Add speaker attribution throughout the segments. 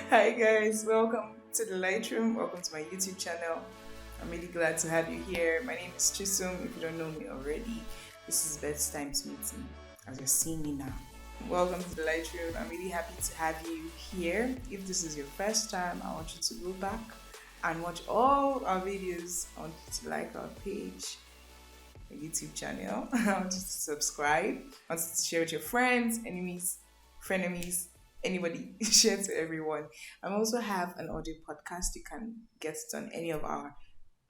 Speaker 1: Hi guys, welcome to the Lightroom. Welcome to my YouTube channel. I'm really glad to have you here. My name is Chisum. If you don't know me already, this is best time to meet me as you're seeing me now. Welcome to the Lightroom. I'm really happy to have you here. If this is your first time, I want you to go back and watch all our videos. I want you to like our page, our YouTube channel. I want you to subscribe. I want you to share with your friends, enemies, frenemies, anybody. Share to everyone. I also have an audio podcast. You can get it on any of our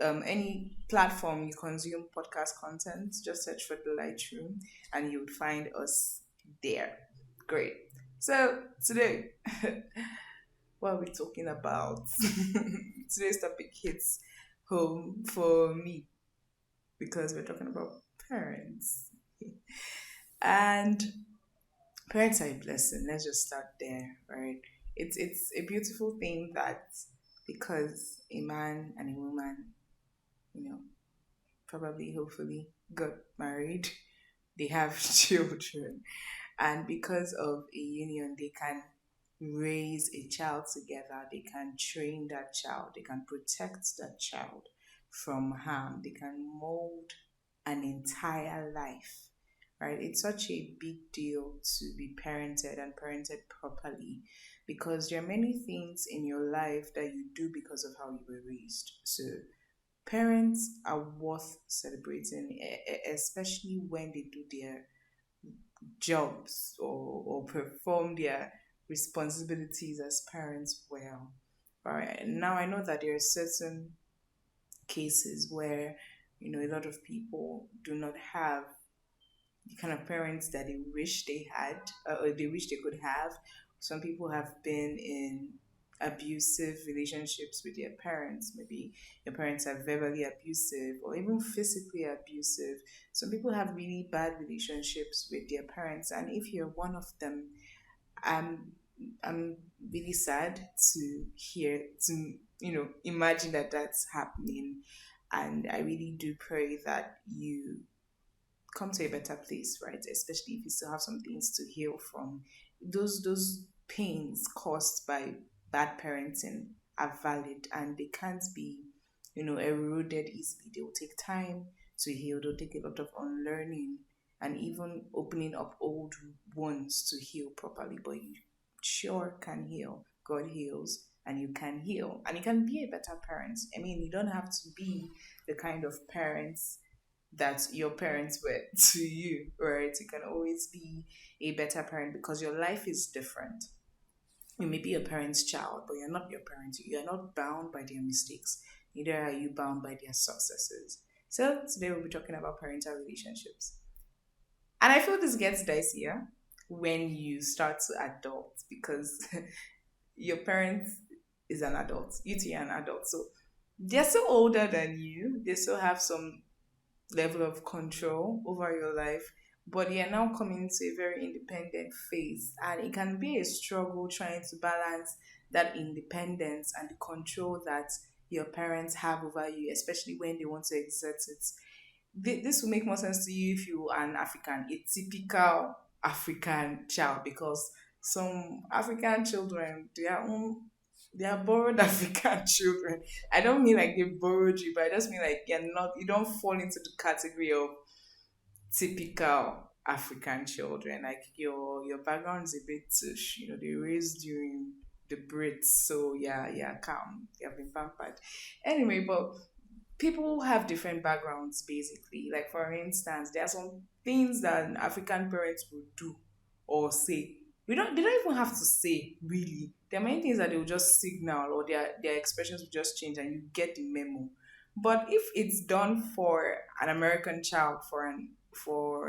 Speaker 1: any platform you consume podcast content. Just search for the Lightroom and you would find us there. Great. So today, what are we talking about? Today's topic hits home for me because we're talking about parents. And parents are a blessing. Let's just start there, right? It's a beautiful thing that because a man and a woman, you know, probably hopefully got married, they have children, and because of a union, they can raise a child together. They can train that child. They can protect that child from harm. They can mold an entire life, right? It's such a big deal to be parented and parented properly because there are many things in your life that you do because of how you were raised. So, parents are worth celebrating, especially when they do their jobs or perform their responsibilities as parents well. All right. Now I know that there are certain cases where a lot of people do not have the kind of parents that they wish they had or they wish they could have. Some people have been in abusive relationships with their parents. Maybe your parents are verbally abusive or even physically abusive. Some people have really bad relationships with their parents, and if you're one of them, I'm I'm really sad to hear imagine that that's happening, and I really do pray that you come to a better place, right? Especially if you still have some things to heal from. Those pains caused by bad parenting are valid and they can't be, eroded easily. They will take time to heal. They'll take a lot of unlearning and even opening up old wounds to heal properly. But you sure can heal. God heals and you can heal. And you can be a better parent. I mean, you don't have to be the kind of parents that your parents were to you, right? You can always be a better parent because your life is different. You may be a parent's child, but you're not your parent. You're not bound by their mistakes. Neither are you bound by their successes. So today we'll be talking about parental relationships. And I feel this gets dicier when you start to adult because your parent is an adult. You two are an adult. So they're still older than you. They still have some level of control over your life, but you're now coming to a very independent phase, and it can be a struggle trying to balance that independence and the control that your parents have over you, especially when they want to exert it. This will make more sense to you if you are an African, a typical African child, because some African children, they are borrowed African children. I don't mean like they borrowed you, but I just mean like you don't fall into the category of typical African children. Like your background is a bit tush. They raised during the Brits, so yeah, calm. You have been pampered. Anyway, but people have different backgrounds basically. Like for instance, there are some things that African parents would do or say. They don't even have to say really. There are many things that they will just signal or their expressions will just change and you get the memo. But if it's done for an American child, for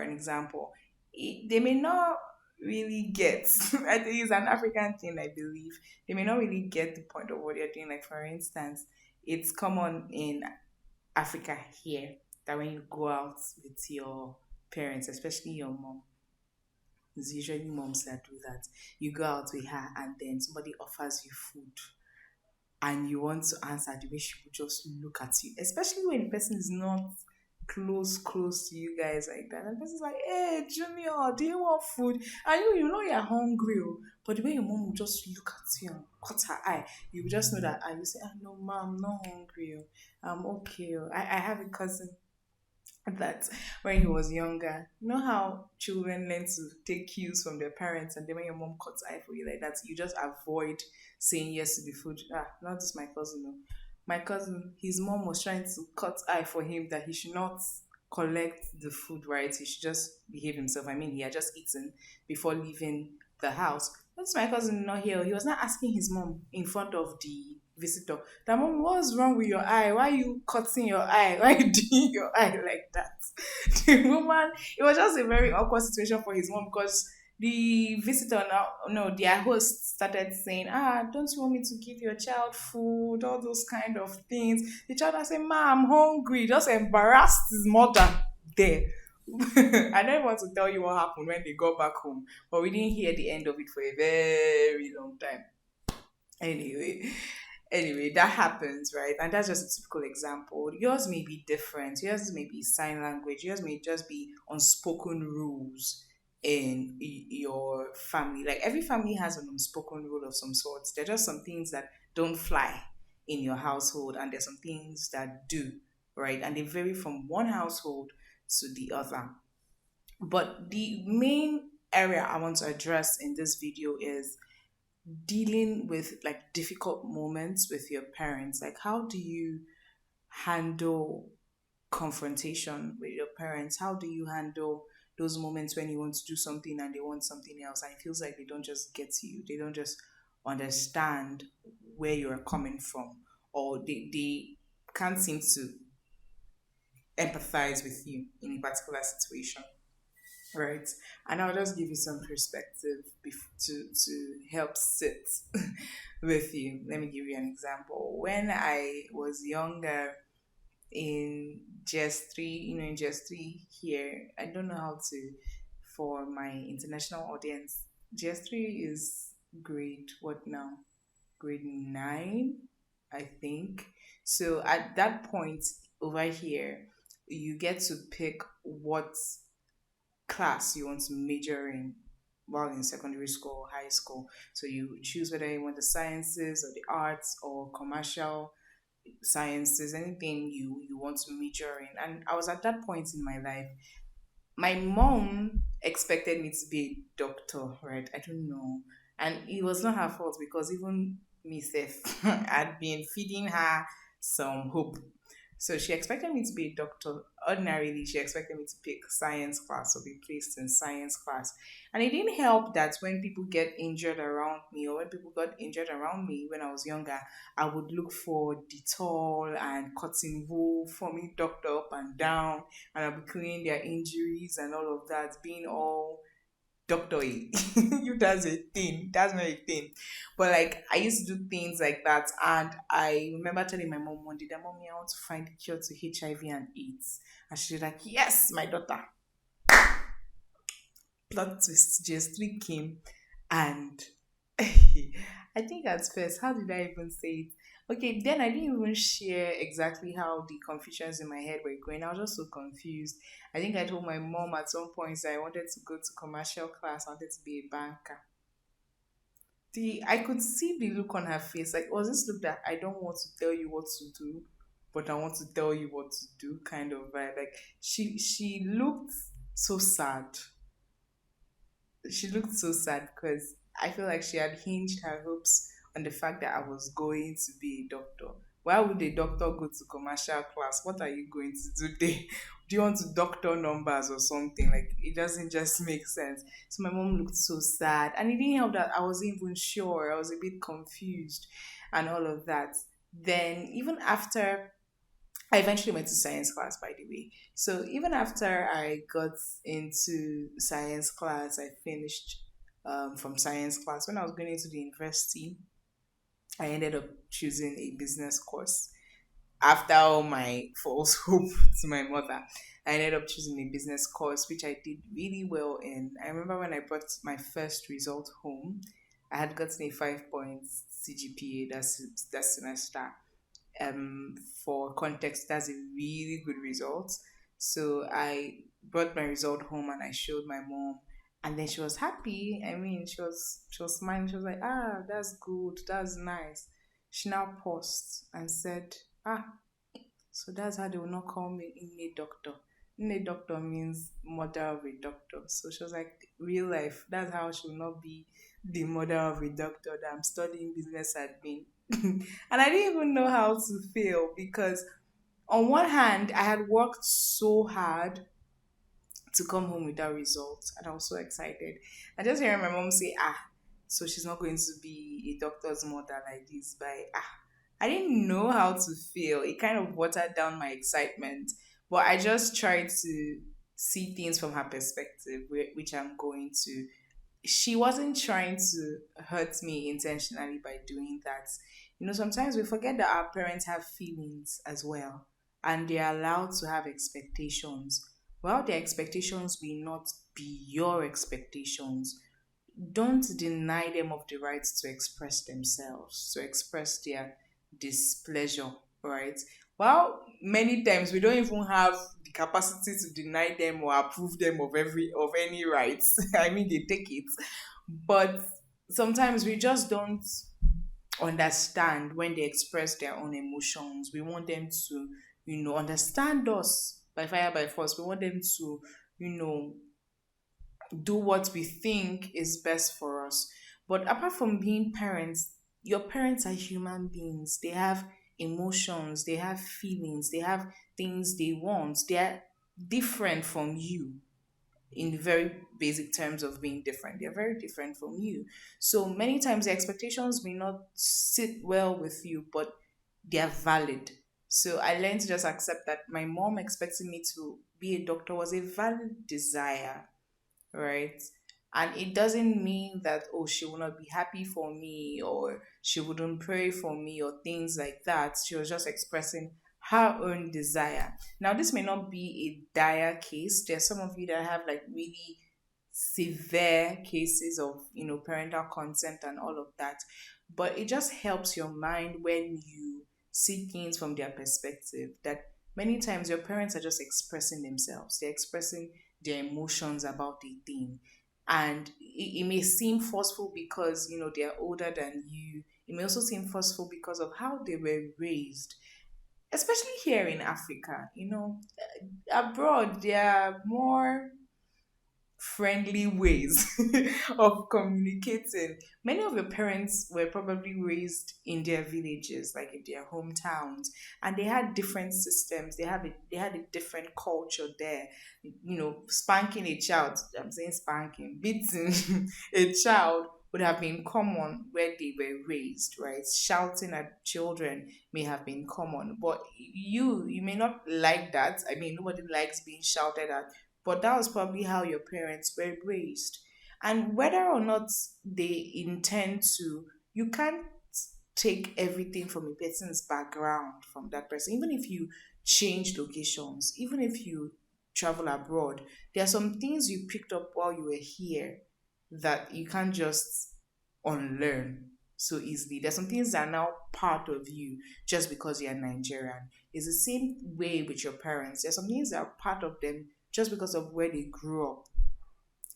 Speaker 1: an example, they may not really get. I think it's an African thing, I believe. They may not really get the point of what they're doing. Like for instance, it's common in Africa here that when you go out with your parents, especially your mom, it's usually moms that do that. You go out with her and then somebody offers you food and you want to answer the way she would just look at you, especially when the person is not close to you guys like that. And the person's like, hey, Junior, do you want food? And you know you're hungry. Oh. But the way your mom will just look at you and cut her eye, you will just know that, and you say, no, mom, I'm not hungry. Oh. I'm okay. Oh. I have a cousin that when he was younger, you know how children learn to take cues from their parents, and then when your mom cuts eye for you like that, you just avoid saying yes to the food. Not just my cousin. No. My cousin, his mom was trying to cut eye for him that he should not collect the food, right? He should just behave himself. I mean, he had just eaten before leaving the house. That's my cousin not here. He was not asking his mom in front of the visitor. That mom, what's wrong with your eye? Why are you cutting your eye? Why are you doing your eye like that? The woman, it was just a very awkward situation for his mom because the visitor now, no, their host started saying, don't you want me to give your child food? All those kind of things. The child was saying, Ma, I'm hungry. Just embarrassed his mother there. I don't want to tell you what happened when they got back home, but we didn't hear the end of it for a very long time. Anyway, that happens, right? And that's just a typical example. Yours may be different. Yours may be sign language. Yours may just be unspoken rules in your family. Like every family has an unspoken rule of some sorts. There are just some things that don't fly in your household, and there's some things that do, right? And they vary from one household to the other. But the main area I want to address in this video is dealing with like difficult moments with your parents. Like, how do you handle confrontation with your parents? How do you handle those moments when you want to do something and they want something else, and it feels like they don't just get to you, they don't just understand where you're coming from, or they can't seem to empathize with you in a particular situation, right? And I'll just give you some perspective to help sit with you. Let me give you an example. When I was younger, in GS3, in GS3 here, I don't know how to, for my international audience, GS3 is grade what now? Grade 9, I think. So at that point over here, you get to pick what class you want to major in while in secondary school or high school. So you choose whether you want the sciences or the arts or commercial sciences, anything you want to major in. And I was at that point in my life. My mom expected me to be a doctor, right? I don't know. And it was not her fault because even myself, I'd been feeding her some hope. So she expected me to be a doctor. Ordinarily, she expected me to pick science class or be placed in science class. And it didn't help that when people get injured around me, or when people got injured around me when I was younger, I would look for Dettol and cotton wool, forming doctor up and down, and I'll be cleaning their injuries and all of that, being all doctor. You, that's a thing. That's not a thing. But like I used to do things like that, and I remember telling my mom one day that, Mommy, I want to find the cure to HIV and AIDS. And she's like, yes, my daughter. Plot twist, GS3 came, and I think at first, how did I even say it? Okay, then I didn't even share exactly how the confusions in my head were going. I was just so confused. I think I told my mom at some point that I wanted to go to commercial class, I wanted to be a banker. I could see the look on her face, like, was this look that I don't want to tell you what to do, but I want to tell you what to do kind of vibe. Like she looked so sad. She looked so sad because I feel like she had hinged her hopes on the fact that I was going to be a doctor. Why would a doctor go to commercial class? What are you going to do there? Do you want to doctor numbers or something? Like it doesn't just make sense. So my mom looked so sad, and it didn't help that I wasn't even sure. I was a bit confused, and all of that. Then even after I eventually went to science class, by the way. So even after I got into science class, I finished from science class. When I was going into the university, I ended up choosing a business course. After all my false hope to my mother, I ended up choosing a business course, which I did really well in. I remember when I brought my first result home, I had gotten a 5 points CGPA that semester. For context, that's a really good result. So I brought my result home and I showed my mom, and then she was happy. I mean, she was smiling. She was like, "Ah, that's good. That's nice." She now paused and said, "Ah, so that's how they will not call me Nne doctor. Nne doctor means mother of a doctor." So she was like, real life, that's how she will not be the mother of a doctor, that I'm studying business admin. And I didn't even know how to feel because, on one hand, I had worked so hard to come home with that result, and I was so excited. I just hearing my mom say, "Ah, so she's not going to be a doctor's mother like this." By I didn't know how to feel. It kind of watered down my excitement, but I just tried to see things from her perspective, which I'm going to. She wasn't trying to hurt me intentionally by doing that. Sometimes we forget that our parents have feelings as well, and they're allowed to have expectations. While their expectations may not be your expectations, don't deny them of the right to express themselves, to express their displeasure, right? Well, many times we don't even have the capacity to deny them or approve them of any rights. I mean, they take it, but sometimes we just don't understand when they express their own emotions. We want them to, understand us by fire by force. We want them to, you know, do what we think is best for us. But apart from being parents, your parents are human beings. They have emotions, they have feelings, they have things they want. They are different from you in the very basic terms of being different. They're very different from you. So many times the expectations may not sit well with you, but they are valid. So I learned to just accept that my mom expecting me to be a doctor was a valid desire, right? And it doesn't mean that, oh, she will not be happy for me or she wouldn't pray for me or things like that. She was just expressing her own desire. Now, this may not be a dire case. There's some of you that have like really severe cases of, parental consent and all of that. But it just helps your mind when you see things from their perspective, that many times your parents are just expressing themselves. They're expressing their emotions about a thing. And it may seem forceful because, they're older than you. It may also seem forceful because of how they were raised, especially here in Africa. Abroad, there are more friendly ways of communicating. Many of your parents were probably raised in their villages, like in their hometowns, and they had different systems. They had a different culture there. Spanking a child, I'm saying spanking, beating a child would have been common where they were raised, right? Shouting at children may have been common, but you may not like that. I mean, nobody likes being shouted at, but that was probably how your parents were raised. And whether or not they intend to, you can't take everything from a person's background from that person. Even if you change locations, even if you travel abroad, there are some things you picked up while you were here that you can't just unlearn so easily. There's some things that are now part of you just because you're Nigerian. It's the same way with your parents. There's some things that are part of them just because of where they grew up.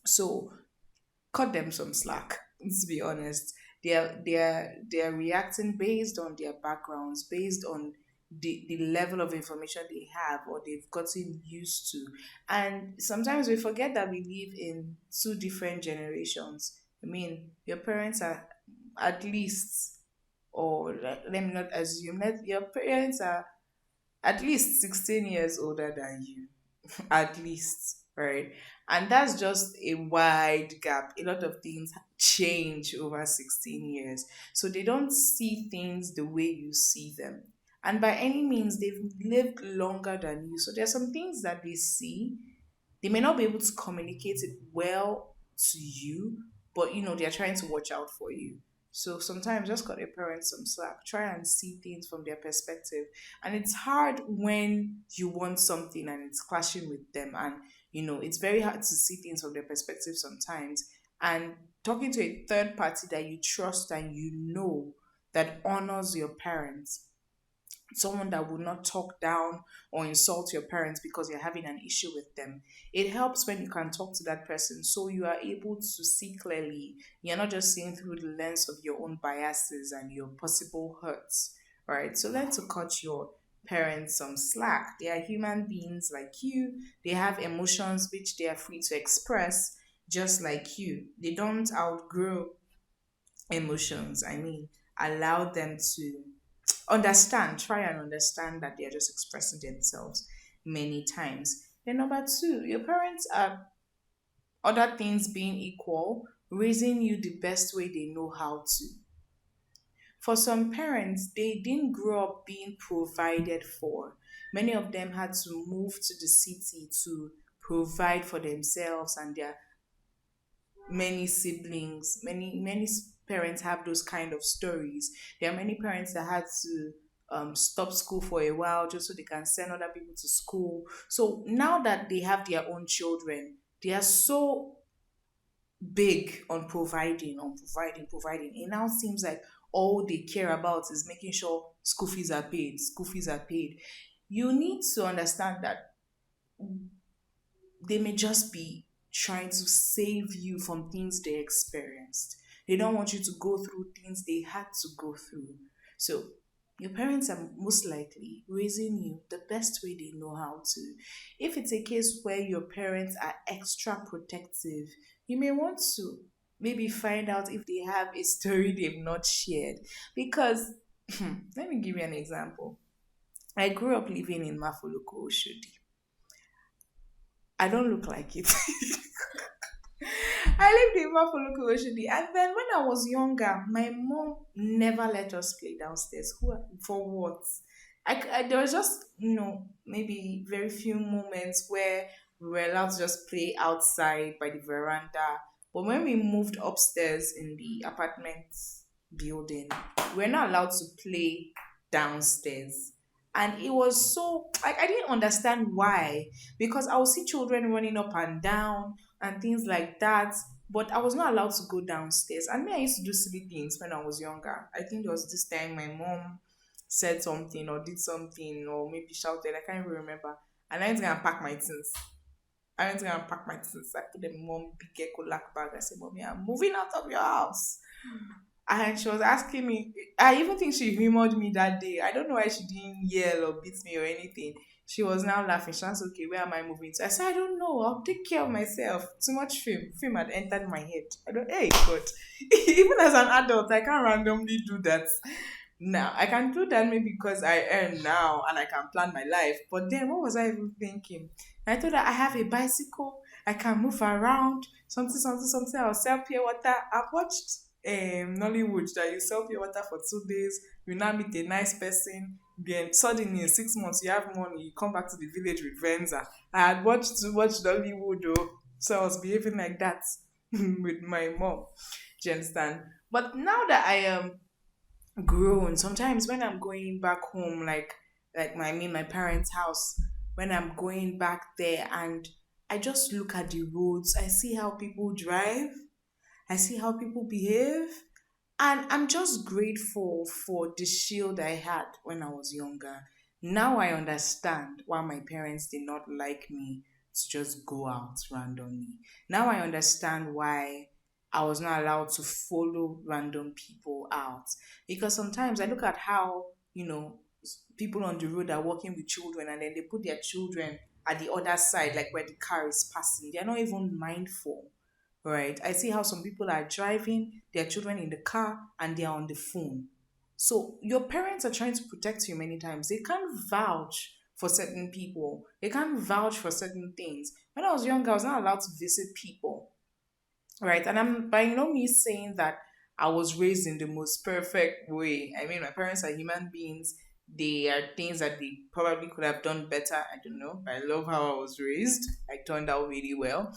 Speaker 1: So cut them some slack. Let's be honest. They're reacting based on their backgrounds, based on the level of information they have or they've gotten used to. And sometimes we forget that we live in two different generations. I mean, your parents are at least, or let me not assume that your parents are at least 16 years older than you, at least, right? And that's just a wide gap. A lot of things change over 16 years. So they don't see things the way you see them. And by any means, they've lived longer than you. So there's some things that they see. They may not be able to communicate it well to you, but they're trying to watch out for you. So sometimes just cut your parents some slack. Try and see things from their perspective. And it's hard when you want something and it's clashing with them. And it's very hard to see things from their perspective sometimes. And talking to a third party that you trust and that honors your parents, someone that would not talk down or insult your parents because you're having an issue with them. It helps when you can talk to that person so you are able to see clearly. You're not just seeing through the lens of your own biases and your possible hurts, right? So learn to cut your parents some slack. They are human beings like you. They have emotions which they are free to express just like you. They don't outgrow emotions. I mean, allow them to understand, try and understand that they're just expressing themselves many times. Then, number two, your parents are, other things being equal, raising you the best way they know how to. For some parents, they didn't grow up being provided for. Many of them had to move to the city to provide for themselves and their many siblings. Many parents have those kind of stories. There are many parents that had to stop school for a while just so they can send other people to school. So now that they have their own children, they are so big on providing. It now seems like all they care about is making sure school fees are paid. School fees are paid. You need to understand that they may just be trying to save you from things they experienced. They don't want you to go through things they had to go through. So, your parents are most likely raising you the best way they know how to. If it's a case where your parents are extra protective, you may want to maybe find out if they have a story they've not shared. Because, let me give you an example. I grew up living in Mafoluko, Oshodi. I don't look like it. I lived in Mafoloku Oshodi. And then when I was younger, my mom never let us play downstairs. For what? There was just, maybe very few moments where we were allowed to just play outside by the veranda. But when we moved upstairs in the apartment building, we were not allowed to play downstairs. And it was so, like, I didn't understand why. Because I would see children running up and down and things like that. But I was not allowed to go downstairs. And me, I used to do silly things when I was younger. I think there was this time my mom said something or did something or maybe shouted. I can't even remember. And I went to go and pack my things. I went to go and pack my things. I put them in one big echo lack bag. I said, Mommy, I'm moving out of your house. And she was asking me, I even think she humored me that day. I don't know why she didn't yell or beat me or anything. She was now laughing. She was okay, where am I moving to? I said, I don't know. I'll take care of myself. Too much film. Film had entered my head. Hey, God. Even as an adult, I can't randomly do that. Now, I can do that maybe because I earn now and I can plan my life. But then, what was I even thinking? I thought that I have a bicycle. I can move around. Something. I'll sell pure water. I've watched Nollywood that you sell pure water for 2 days. You now meet a nice person. Then suddenly in 6 months you have money. You come back to the village with Venza. I had watched too much Nollywood though, so I was behaving like that with my mom. Do you understand? But now that I am grown, sometimes when I'm going back home, like my parents' house, when I'm going back there and I just look at the roads, I see how people drive, I see how people behave, and I'm just grateful for the shield I had when I was younger. Now I understand why my parents did not like me to just go out randomly. Now I understand why I was not allowed to follow random people out. Because sometimes I look at how, people on the road are walking with children and then they put their children at the other side, like where the car is passing. They're not even mindful, right? I see how some people are driving their children in the car and they are on the phone. So your parents are trying to protect you many times. They can't vouch for certain people. They can't vouch for certain things. When I was younger, I was not allowed to visit people, right? And I'm by no means saying that I was raised in the most perfect way. I mean, my parents are human beings. They are things that they probably could have done better. I don't know. I love how I was raised. I turned out really well.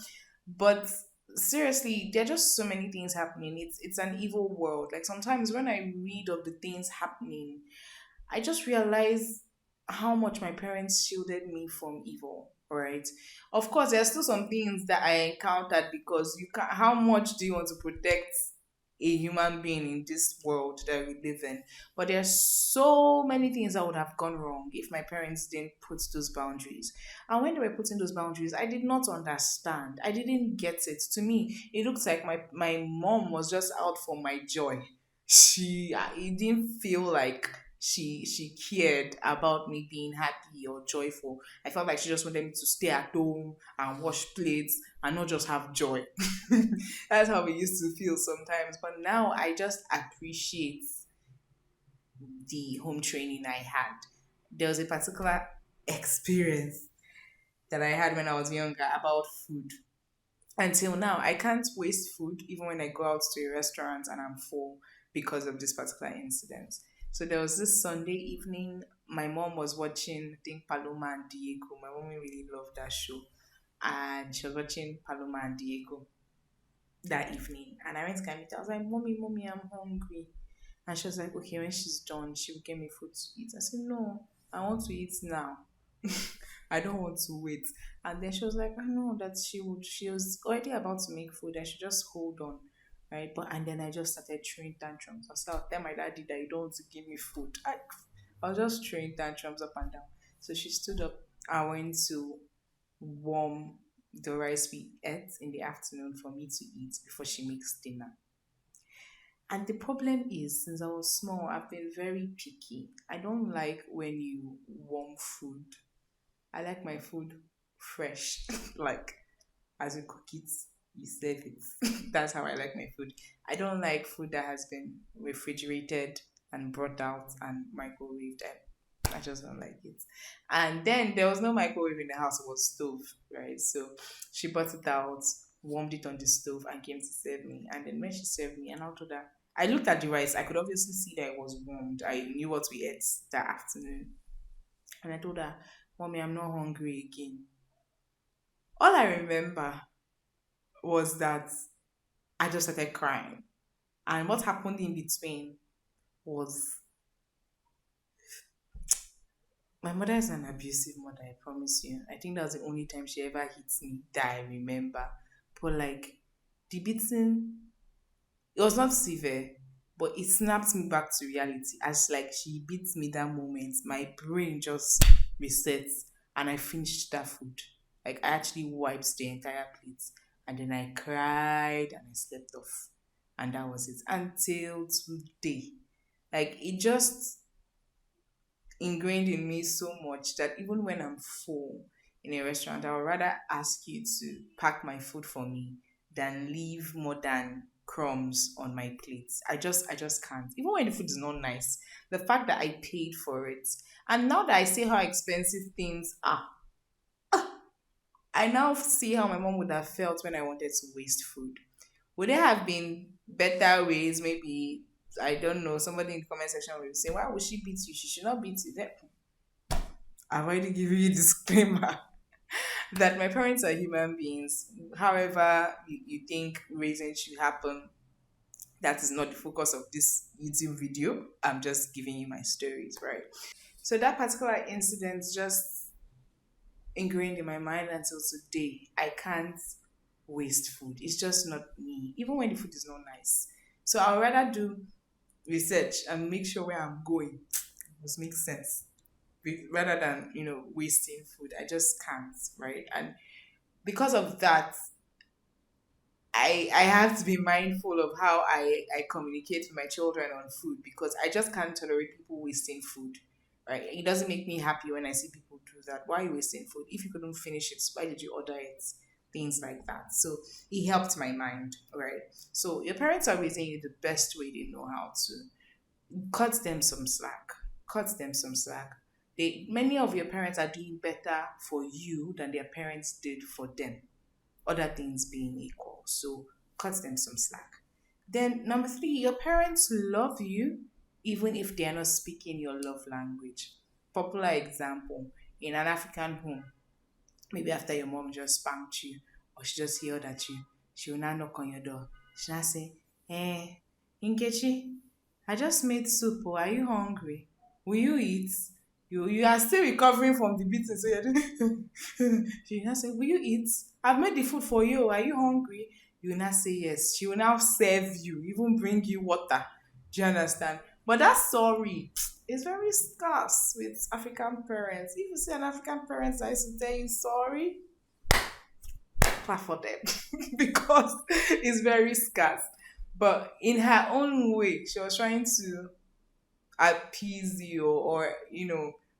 Speaker 1: But seriously, there are just so many things happening. It's an evil world. Like sometimes when I read of the things happening, I just realize how much my parents shielded me from evil. Right. Of course, there are still some things that I encountered because you can. How much do you want to protect? a human being in this world that we live in. But there's so many things that would have gone wrong if my parents didn't put those boundaries. And when they were putting those boundaries, I did not understand. I didn't get it. To me, it looks like my mom was just out for my joy. It didn't feel like she cared about me being happy or joyful. I felt like she just wanted me to stay at home and wash plates and not just have joy. That's how we used to feel sometimes. But now I just appreciate the home training I had. There was a particular experience that I had when I was younger about food. Until now, I can't waste food even when I go out to a restaurant and I'm full because of this particular incident. So there was this Sunday evening, my mom was watching, I think, Paloma and Diego. My mom really loved that show. And she was watching Paloma and Diego that evening. And I went to Kamita. I was like, Mommy, I'm hungry. And she was like, okay, when she's done, she'll get me food to eat. I said, no, I want to eat now. I don't want to wait. And then she was like, I know that she was already about to make food. I should just hold on. Right. And then I just started throwing tantrums. I started telling my daddy that you don't want to give me food. I was just throwing tantrums up and down. So she stood up and went to warm the rice we ate in the afternoon for me to eat before she makes dinner. And the problem is, since I was small, I've been very picky. I don't like when you warm food. I like my food fresh, like as you cook it, you serve it. That's how I like my food. I don't like food that has been refrigerated and brought out and microwaved. I just don't like it. And then there was no microwave in the house, it was stove, right? So she brought it out, warmed it on the stove, and came to serve me. And then when she served me, and I told her, I looked at the rice, I could obviously see that it was warmed. I knew what we ate that afternoon. And I told her, Mommy, I'm not hungry again. All I remember was that I just started crying. And what happened in between was my mother is an abusive mother, I promise you. I think that was the only time she ever hit me that I remember. But like the beating, it was not severe, but it snapped me back to reality. As like she beat me that moment, my brain just resets and I finished that food. Like I actually wiped the entire plate and then I cried and I slept off. And that was it. Until today. Like it just ingrained in me so much that even when I'm full in a restaurant, I would rather ask you to pack my food for me than leave more than crumbs on my plate. I just can't. Even when the food is not nice, the fact that I paid for it, and now that I see how expensive things are, I now see how my mom would have felt when I wanted to waste food. Would there have been better ways? Maybe I don't know. Somebody in the comment section will say, "Why would she beat you? She should not beat you." I've already given you disclaimer that my parents are human beings. However, you think raising should happen, that is not the focus of this YouTube video. I'm just giving you my stories, right? So that particular incident just ingrained in my mind until today. I can't waste food. It's just not me, even when the food is not nice. So I'd rather do research and make sure where I'm going must make sense rather than wasting food. I just can't, right? And because of that, I have to be mindful of how I communicate with my children on food because I just can't tolerate people wasting food. Right? It doesn't make me happy when I see people do that. Why are you wasting food? If you couldn't finish it, why did you order it? Things like that. So it helped my mind, right? So your parents are raising you the best way they know how to. Cut them some slack. Cut them some slack. Many of your parents are doing better for you than their parents did for them, other things being equal. So cut them some slack. Then, number three, your parents love you even if they are not speaking your love language. Popular example in an African home, maybe after your mom just spanked you or she just yelled at you, she will now knock on your door. She will now say, Nkechi, I just made soup. Oh, are you hungry? Will you eat? You are still recovering from the beating, so you're doing. She now say, "Will you eat? I've made the food for you. Are you hungry?" you will not say yes. She will now serve you, even bring you water. Do you understand? But that sorry is very scarce with African parents. If you see an African parent that used to tell you sorry, clap for them because it's very scarce. But in her own way, she was trying to appease you or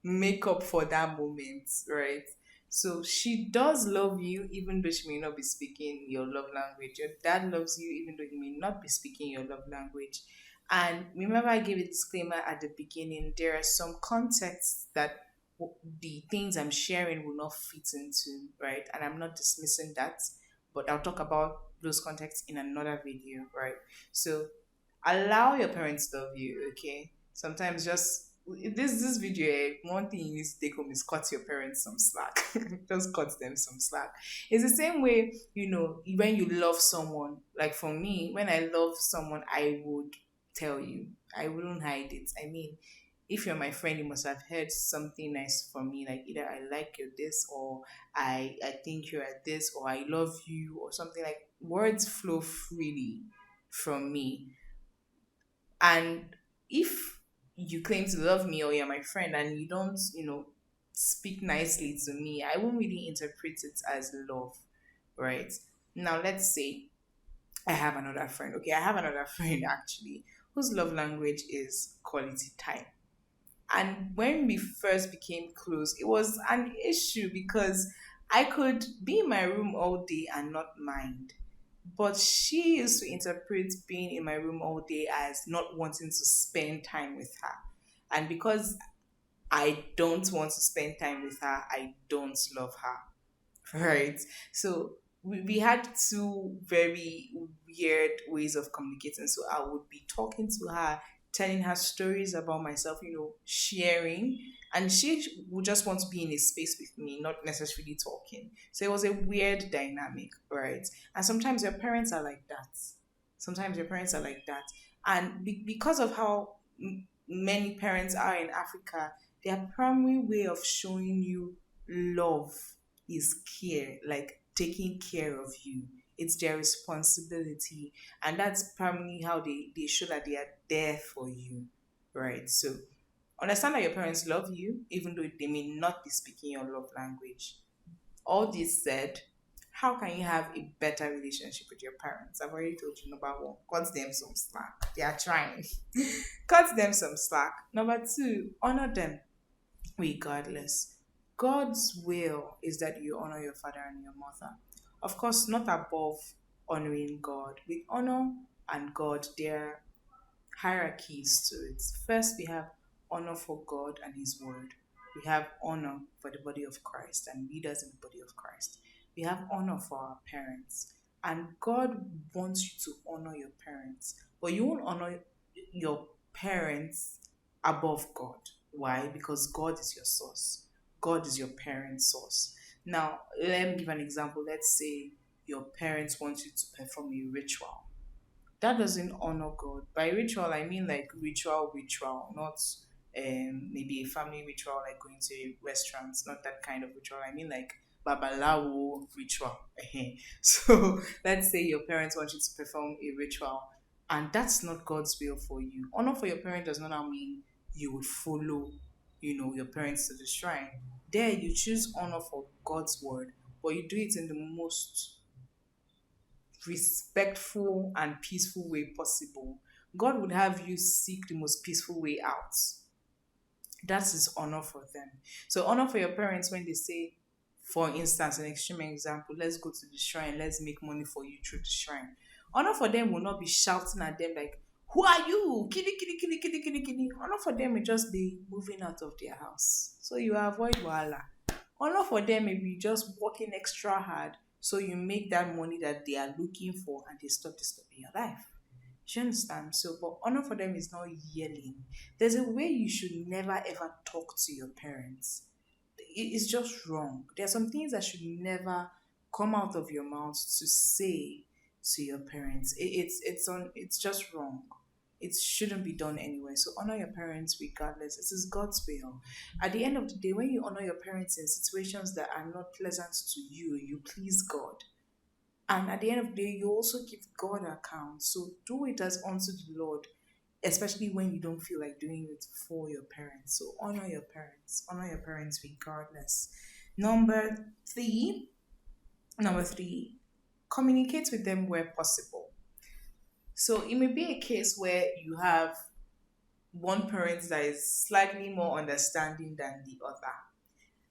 Speaker 1: make up for that moment, right? So she does love you even though she may not be speaking your love language. Your dad loves you even though he may not be speaking your love language. And remember, I gave a disclaimer at the beginning. There are some contexts that the things I'm sharing will not fit into, right? And I'm not dismissing that, but I'll talk about those contexts in another video, right? So allow your parents to love you, okay? Sometimes just this video, one thing you need to take home is cut your parents some slack. Just cut them some slack. It's the same way, when you love someone. Like for me, when I love someone, I would tell you. I wouldn't hide it. I mean, if you're my friend, you must have heard something nice from me, like either I like you this, or I think you're at this, or I love you, or something. Like words flow freely from me. And if you claim to love me or you're my friend and you don't, speak nicely to me, I won't really interpret it as love, right? Now, let's say I have another friend. Okay, I have another friend actually whose love language is quality time. And when we first became close, it was an issue because I could be in my room all day and not mind. But she used to interpret being in my room all day as not wanting to spend time with her. And because I don't want to spend time with her, I don't love her. Right. So we had two very weird ways of communicating. So I would be talking to her, telling her stories about myself, sharing. And she would just want to be in a space with me, not necessarily talking. So it was a weird dynamic, right? And sometimes your parents are like that. Sometimes your parents are like that. And because of how many parents are in Africa, their primary way of showing you love is care, like taking care of you. It's their responsibility. And that's primarily how they show that they are there for you. Right. So understand that your parents love you, even though they may not be speaking your love language. All this said, how can you have a better relationship with your parents? I've already told you number one, cut them some slack. They are trying. Cut them some slack. Number two, honor them regardless. God's will is that you honor your father and your mother. Of course, not above honoring God. With honor and God, there are hierarchies to it. First, we have honor for God and His Word. We have honor for the body of Christ and leaders in the body of Christ. We have honor for our parents. And God wants you to honor your parents. But you won't honor your parents above God. Why? Because God is your source. God is your parent's source. Now, let me give an example. Let's say your parents want you to perform a ritual. That doesn't honor God. By ritual, I mean like ritual, not maybe a family ritual like going to a restaurant, not that kind of ritual. I mean like babalawo ritual. So let's say your parents want you to perform a ritual, and that's not God's will for you. Honor for your parent does not now mean you would follow, your parents to the shrine. There, you choose honor for God's word, but you do it in the most respectful and peaceful way possible. God would have you seek the most peaceful way out. That is honor for them. So honor for your parents when they say, for instance, an extreme example, let's go to the shrine, let's make money for you through the shrine. Honor for them will not be shouting at them like, who are you? Kiddy, kiddy, kiddy, kiddy, kiddy, kiddy. Honor for them will just be moving out of their house. So you avoid wahala. Honor for them may be just working extra hard so you make that money that they are looking for and they stop disturbing your life. Do you understand? So, but honor for them is not yelling. There's a way you should never ever talk to your parents. It's just wrong. There are some things that should never come out of your mouth to say to your parents. It's just wrong. It shouldn't be done anyway. So honor your parents regardless. This is God's will. At the end of the day, when you honor your parents in situations that are not pleasant to you, you please God. And at the end of the day, you also give God account. So do it as unto the Lord, especially when you don't feel like doing it for your parents. So honor your parents regardless. Number three, number three, communicate with them where possible. So it may be a case where you have one parent that is slightly more understanding than the other.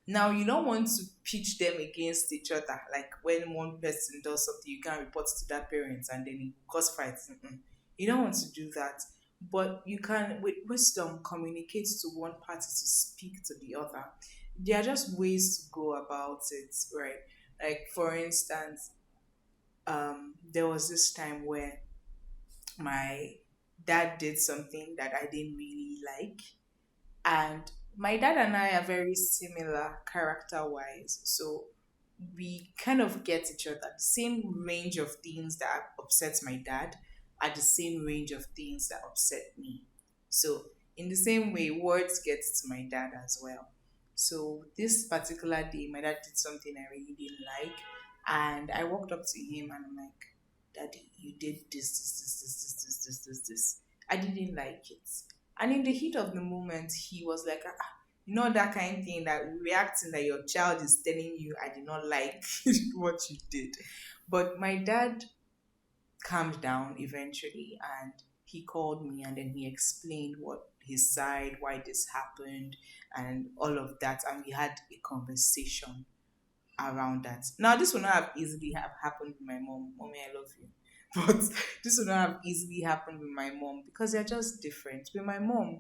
Speaker 1: Now you don't want to pitch them against each other. Like when one person does something, you can report to that parent and then it cause fights. Mm-mm. You don't want to do that. But you can, with wisdom, communicate to one party to speak to the other. There are just ways to go about it, right? Like for instance, there was this time where my dad did something that I didn't really like, and my dad and I are very similar character wise. So we kind of get each other. The same range of things that upsets my dad are the same range of things that upset me. So in the same way, words get to my dad as well. So this particular day, my dad did something I really didn't like. And I walked up to him and I'm like, Daddy, you did this. I didn't like it. And in the heat of the moment, he was like, you know, that kind of thing, that reacting that your child is telling you, I did not like what you did. But my dad calmed down eventually and he called me and then he explained what his side, why this happened, and all of that. And we had a conversation around that. Now, this would not have easily have happened with my mom. Mommy, I love you. But this would not have easily happened with my mom because they're just different. With my mom,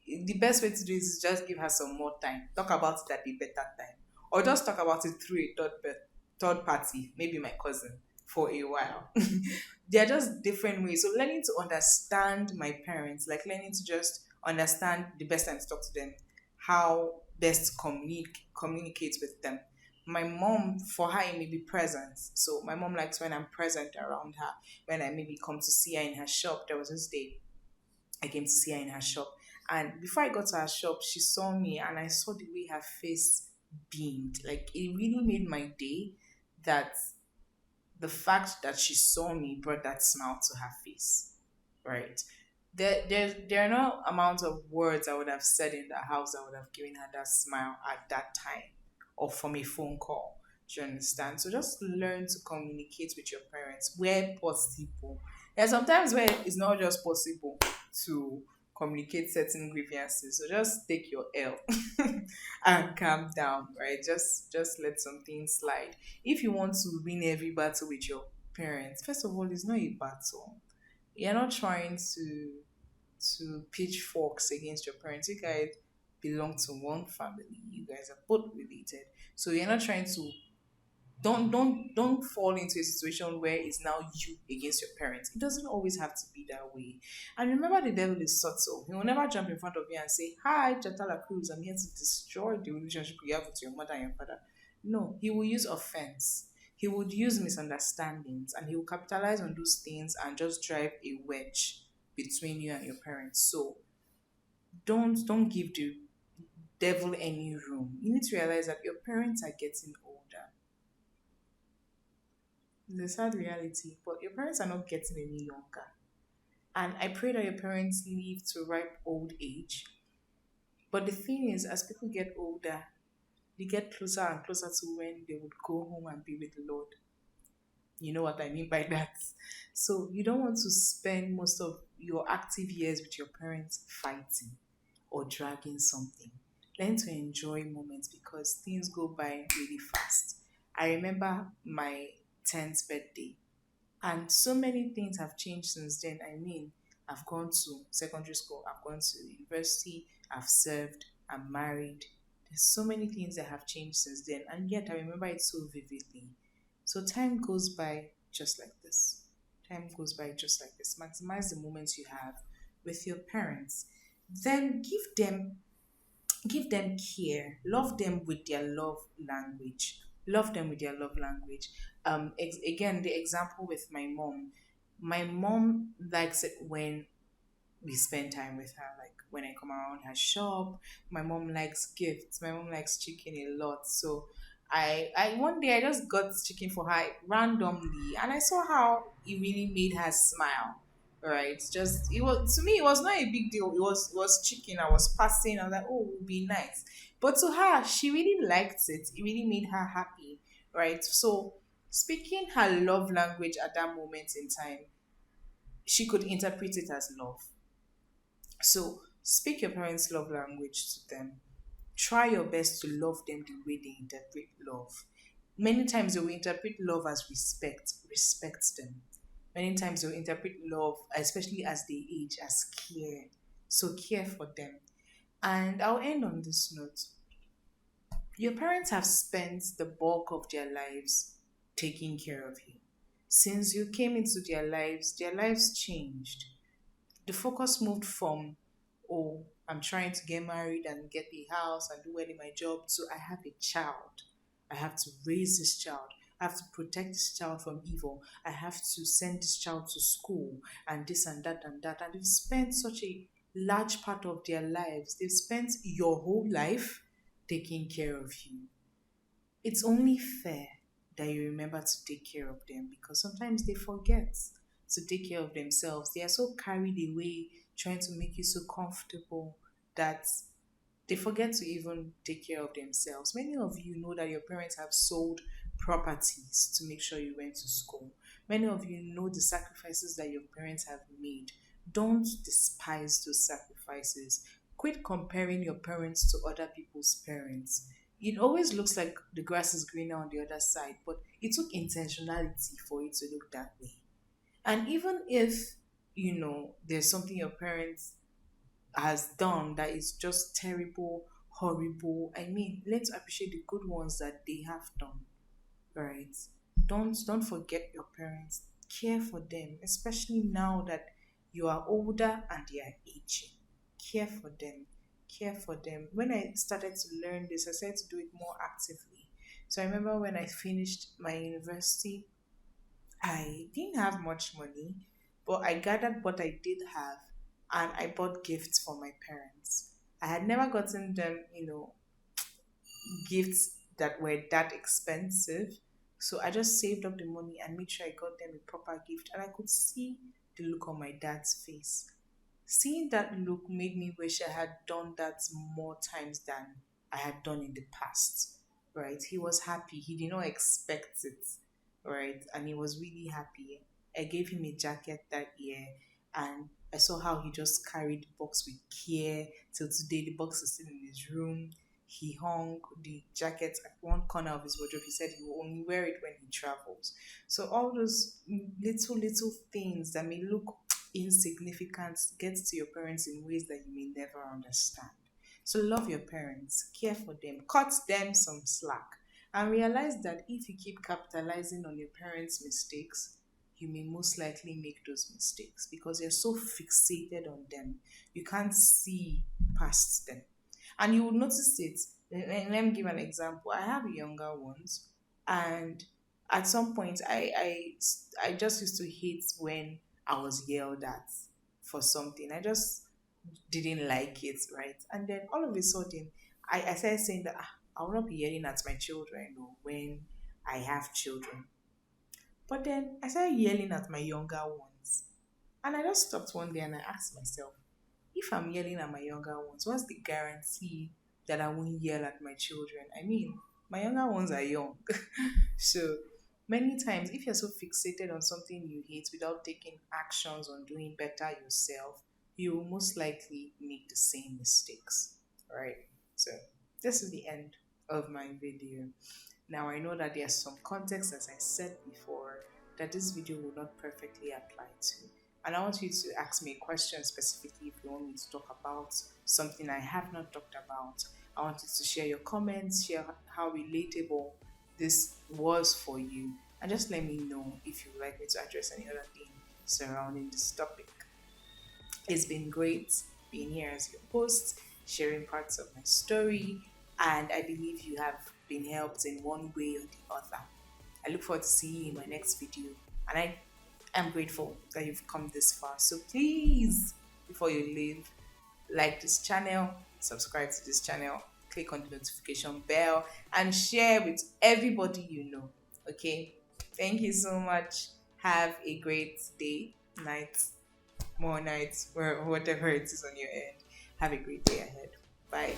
Speaker 1: the best way to do it is just give her some more time. Talk about it at a better time. Or just talk about it through a third party, maybe my cousin, for a while. They are just different ways. So learning to understand my parents, like learning to just understand the best time to talk to them, how best to communicate with them. My mom, for her, it may be present. So my mom likes when I'm present around her. When I maybe come to see her in her shop, there was this day I came to see her in her shop. And before I got to her shop, she saw me and I saw the way her face beamed. Like it really made my day that the fact that she saw me brought that smile to her face. Right. There are no amount of words I would have said in the house that would have given her that smile at that time or from a phone call. Do you understand? So just learn to communicate with your parents where possible. There are sometimes where it's not just possible to communicate certain grievances. So just take your L and calm down, right? Just let some things slide. If you want to win every battle with your parents, first of all, it's not a battle. You're not trying to pitch forks against your parents. You guys belong to one family. You guys are both related. So you're not trying to don't fall into a situation where it's now you against your parents. It doesn't always have to be that way. And remember, the devil is subtle. He will never jump in front of you and say, "Hi, Jatala Cruz, I'm here to destroy the relationship you have with your mother and your father." No, he will use offense. He would use misunderstandings and he will capitalize on those things and just drive a wedge between you and your parents. So don't give the devil any room. You need to realize that your parents are getting older. It's a sad reality, but your parents are not getting any younger. And I pray that your parents live to ripe old age. But the thing is, as people get older, they get closer and closer to when they would go home and be with the Lord. You know what I mean by that? So you don't want to spend most of your active years with your parents fighting or dragging something. Learn to enjoy moments because things go by really fast. I remember my 10th birthday. And so many things have changed since then. I mean, I've gone to secondary school, I've gone to university, I've served, I'm married. There's so many things that have changed since then, and yet I remember it so vividly. So time goes by just like this. Time goes by just like this. Maximize the moments you have with your parents. Then give them care, love them with their love language, love them with their love language. Again, the example with my mom likes it when we spend time with her, like when I come around her shop. My mom likes gifts, my mom likes chicken a lot. So I one day I just got chicken for her randomly, and I saw how it really made her smile. Right, just it was to me. It was not a big deal. It was chicken. I was passing. I was like, oh, it would be nice. But to her, she really liked it. It really made her happy. Right. So speaking her love language at that moment in time, she could interpret it as love. So speak your parents' love language to them. Try your best to love them the way they interpret love. Many times they will interpret love as respect. Respect them. Many times they will interpret love, especially as they age, as care. So care for them. And I'll end on this note. Your parents have spent the bulk of their lives taking care of you. Since you came into their lives changed. The focus moved from, oh, I'm trying to get married and get a house and do well in my job, to I have a child. I have to raise this child. I have to protect this child from evil. I have to send this child to school and this and that and that. And they've spent such a large part of their lives. They've spent your whole life taking care of you. It's only fair that you remember to take care of them, because sometimes they forget to take care of themselves. They are so carried away trying to make you so comfortable that they forget to even take care of themselves. Many of you know that your parents have sold properties to make sure you went to school. Many of you know the sacrifices that your parents have made. Don't despise those sacrifices. Quit comparing your parents to other people's parents. It always looks like the grass is greener on the other side, but it took intentionality for it to look that way. And even if, there's something your parents has done that is just terrible, horrible, I mean, let's appreciate the good ones that they have done, right? Don't forget your parents. Care for them, especially now that you are older and they are aging. Care for them. Care for them. When I started to learn this, I started to do it more actively. So I remember when I finished my university, I didn't have much money, but I gathered what I did have and I bought gifts for my parents. I had never gotten them, gifts that were that expensive. So I just saved up the money and made sure I got them a proper gift. And I could see the look on my dad's face. Seeing that look made me wish I had done that more times than I had done in the past. Right? He was happy. He did not expect it. Right? And he was really happy. I gave him a jacket that year, and I saw how he just carried the box with care. Till today, the box is still in his room. He hung the jacket at one corner of his wardrobe. He said he will only wear it when he travels. So all those little things that may look insignificant gets to your parents in ways that you may never understand. So love your parents, care for them, cut them some slack, and realize that if you keep capitalizing on your parents' mistakes, you may most likely make those mistakes because you're so fixated on them. You can't see past them. And you will notice it. Let me give an example. I have younger ones, and at some point, I just used to hate when I was yelled at for something. I just didn't like it, right? And then all of a sudden, I started saying that I will not be yelling at my children, when I have children. But then I started yelling at my younger ones. And I just stopped one day and I asked myself, if I'm yelling at my younger ones, what's the guarantee that I won't yell at my children? I mean, my younger ones are young. So many times, if you're so fixated on something you hate without taking actions on doing better yourself, you will most likely make the same mistakes. Right? So this is the end of my video. Now I know that there's some context, as I said before, that this video will not perfectly apply to. And I want you to ask me a question specifically if you want me to talk about something I have not talked about. I want you to share your comments, share how relatable this was for you, and just let me know if you'd like me to address any other thing surrounding this topic. It's been great being here as your host, sharing parts of my story, and I believe you have been helped in one way or the other. I look forward to seeing you in my next video, and I am grateful that you've come this far. So please, before you leave, like this channel, subscribe to this channel, click on the notification bell, and share with everybody you know. Okay, thank you so much. Have a great day, night, more nights, whatever it is on your end. Have a great day ahead. Bye.